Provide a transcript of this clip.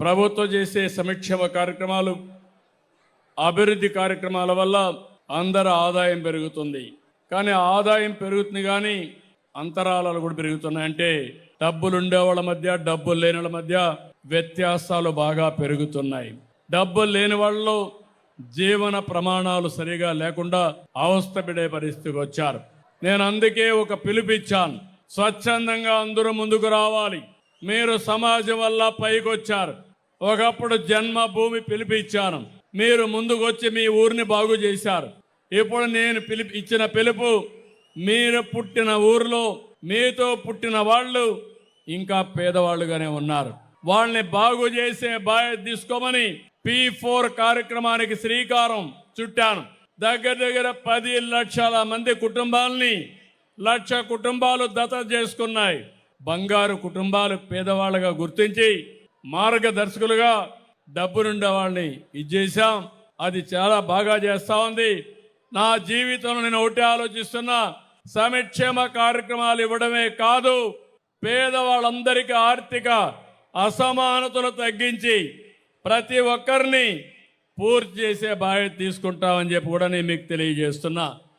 ప్రభుత్వం చేసే సంక్షేమ కార్యక్రమాలు, అభివృద్ధి కార్యక్రమాల వల్ల అందరి ఆదాయం పెరుగుతుంది. కానీ ఆదాయం పెరుగుతుంది కానీ అంతరాలాలు కూడా పెరుగుతున్నాయి. అంటే డబ్బులు ఉండేవాళ్ళ మధ్య, డబ్బులు లేని వాళ్ళ మధ్య వ్యత్యాసాలు బాగా పెరుగుతున్నాయి. డబ్బులు లేని వాళ్ళు జీవన ప్రమాణాలు సరిగా లేకుండా అవస్థపడే పరిస్థితికి వచ్చారు. నేను అందుకే ఒక పిలుపిచ్చాను, స్వచ్ఛందంగా అందరూ ముందుకు రావాలి. మీరు సమాజం వల్ల పైకి వచ్చారు. ఒకప్పుడు జన్మభూమి పిలిపిచ్చాను, మీరు ముందుకు వచ్చి మీ ఊరిని బాగు చేశారు. ఇప్పుడు నేను ఇచ్చిన పిలుపు, మీరు పుట్టిన ఊరిలో మీతో పుట్టిన వాళ్ళు ఇంకా పేదవాళ్ళుగానే ఉన్నారు. వాళ్ళని బాగు చేసే బాధ్యత తీసుకోమని P4 కార్యక్రమానికి శ్రీకారం చుట్టాను. దగ్గర 10 లక్షల మంది కుటుంబాలని, 1 లక్ష కుటుంబాలు దత్తత చేసుకున్నాయి. బంగారు కుటుంబాలు పేదవాళ్ళగా గుర్తించి మార్గదర్శకులుగా డబ్బునుండే వాళ్ళని ఇచ్చేసాం. అది చాలా బాగా చేస్తా ఉంది. నా జీవితంలో నేను ఒకటి ఆలోచిస్తున్నా, సంక్షేమ కార్యక్రమాలు ఇవ్వడమే కాదు, పేదవాళ్ళందరికీ ఆర్థిక అసమానతలు తగ్గించి ప్రతి ఒక్కరిని పూర్తి చేసే బాధ్యత తీసుకుంటామని చెప్పి కూడా నేను మీకు తెలియజేస్తున్నా.